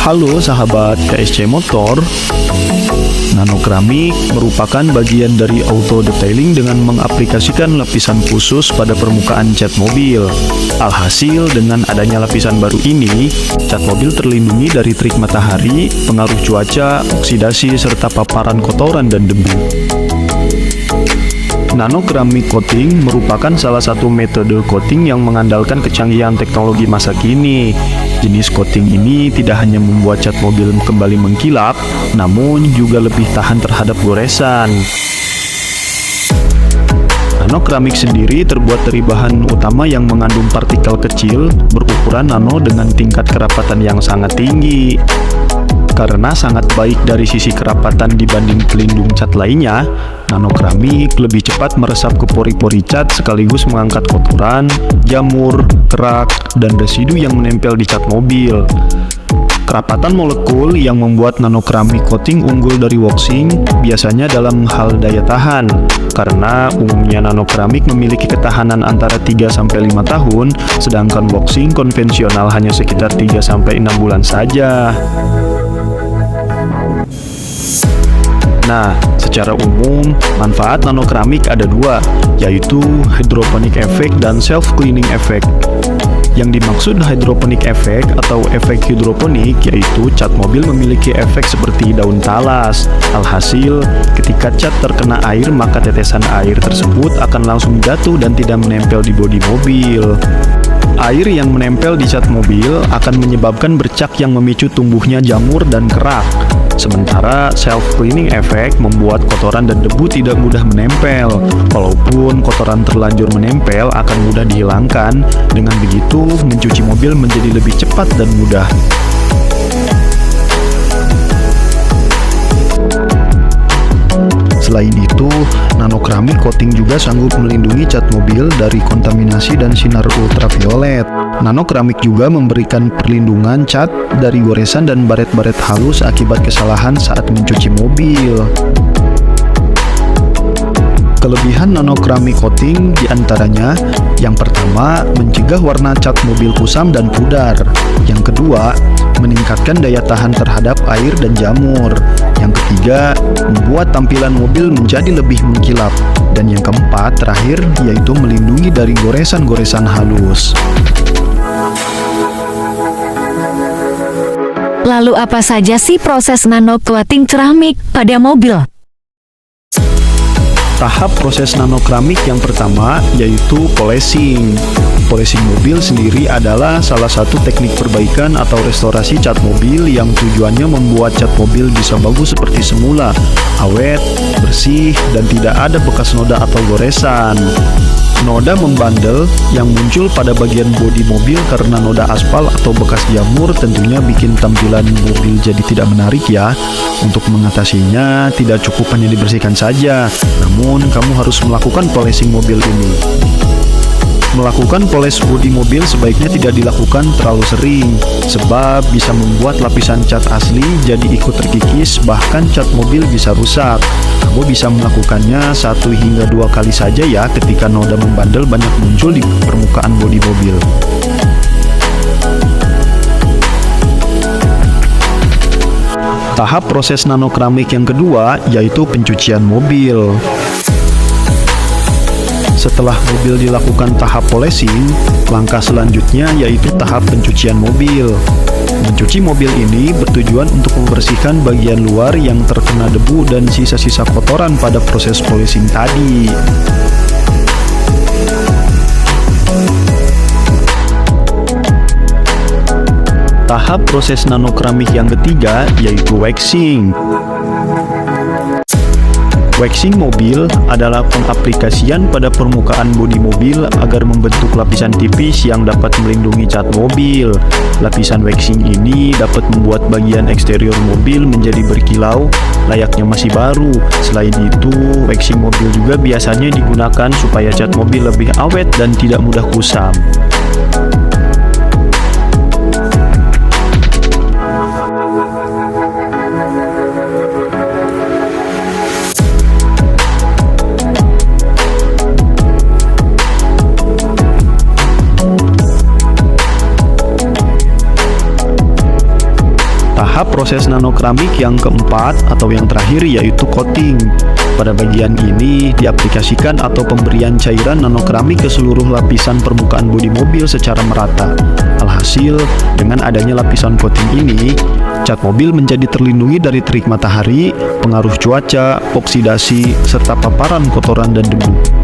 Halo sahabat KSC Motor. Nanokeramik merupakan bagian dari auto detailing dengan mengaplikasikan lapisan khusus pada permukaan cat mobil. Alhasil, dengan adanya lapisan baru ini, cat mobil terlindungi dari terik matahari, pengaruh cuaca, oksidasi, serta paparan kotoran dan debu. Nanokeramik coating merupakan salah satu metode coating yang mengandalkan kecanggihan teknologi masa kini. Jenis coating ini tidak hanya membuat cat mobil kembali mengkilap, namun juga lebih tahan terhadap goresan. Nanokeramik sendiri terbuat dari bahan utama yang mengandung partikel kecil berukuran nano dengan tingkat kerapatan yang sangat tinggi. Karena sangat baik dari sisi kerapatan dibanding pelindung cat lainnya, nanokeramik lebih cepat meresap ke pori-pori cat sekaligus mengangkat kotoran, jamur, kerak, dan residu yang menempel di cat mobil. Kerapatan molekul yang membuat nanokeramik coating unggul dari waxing biasanya dalam hal daya tahan, karena umumnya nanokeramik memiliki ketahanan antara 3-5 tahun, sedangkan waxing konvensional hanya sekitar 3-6 bulan saja. Nah, secara umum, manfaat nanokeramik ada dua, yaitu hydroponic effect dan self-cleaning effect. Yang dimaksud hydroponic effect atau efek hidroponik yaitu cat mobil memiliki efek seperti daun talas. Alhasil, ketika cat terkena air, maka tetesan air tersebut akan langsung jatuh dan tidak menempel di bodi mobil. Air yang menempel di cat mobil akan menyebabkan bercak yang memicu tumbuhnya jamur dan kerak. Sementara self-cleaning effect membuat kotoran dan debu tidak mudah menempel. Walaupun kotoran terlanjur menempel akan mudah dihilangkan. Dengan begitu, mencuci mobil menjadi lebih cepat dan mudah. Selain itu, nanokeramik coating juga sanggup melindungi cat mobil dari kontaminasi dan sinar ultraviolet. Nanokeramik juga memberikan perlindungan cat dari goresan dan baret-baret halus akibat kesalahan saat mencuci mobil. Kelebihan nanokeramik coating diantaranya, yang pertama, mencegah warna cat mobil kusam dan pudar. Yang kedua, meningkatkan daya tahan terhadap air dan jamur. Yang ketiga, membuat tampilan mobil menjadi lebih mengkilap. Dan yang keempat, terakhir, yaitu melindungi dari goresan-goresan halus. Lalu apa saja sih proses nano coating keramik pada mobil? Tahap proses nanokeramik yang pertama yaitu polishing. Polishing mobil sendiri adalah salah satu teknik perbaikan atau restorasi cat mobil yang tujuannya membuat cat mobil bisa bagus seperti semula, awet, bersih, dan tidak ada bekas noda atau goresan. Noda membandel yang muncul pada bagian bodi mobil karena noda aspal atau bekas jamur tentunya bikin tampilan mobil jadi tidak menarik ya. Untuk mengatasinya tidak cukup hanya dibersihkan saja, namun kamu harus melakukan polishing mobil ini. Melakukan polish bodi mobil sebaiknya tidak dilakukan terlalu sering, sebab bisa membuat lapisan cat asli jadi ikut terkikis, bahkan cat mobil bisa rusak. Kamu bisa melakukannya 1 hingga 2 kali saja ya ketika noda membandel banyak muncul di permukaan bodi mobil. Tahap proses nanokeramik yang kedua yaitu pencucian mobil. Setelah mobil dilakukan tahap polishing, langkah selanjutnya yaitu tahap pencucian mobil. Mencuci mobil ini bertujuan untuk membersihkan bagian luar yang terkena debu dan sisa-sisa kotoran pada proses polishing tadi. Tahap proses nanokeramik yang ketiga yaitu waxing. Waxing mobil adalah pengaplikasian pada permukaan bodi mobil agar membentuk lapisan tipis yang dapat melindungi cat mobil. Lapisan waxing ini dapat membuat bagian eksterior mobil menjadi berkilau layaknya masih baru. Selain itu, waxing mobil juga biasanya digunakan supaya cat mobil lebih awet dan tidak mudah kusam. Tahap proses nanokeramik yang keempat atau yang terakhir yaitu coating. Pada bagian ini diaplikasikan atau pemberian cairan nanokeramik ke seluruh lapisan permukaan bodi mobil secara merata. Alhasil, dengan adanya lapisan coating ini, cat mobil menjadi terlindungi dari terik matahari, pengaruh cuaca, oksidasi, serta paparan kotoran dan debu.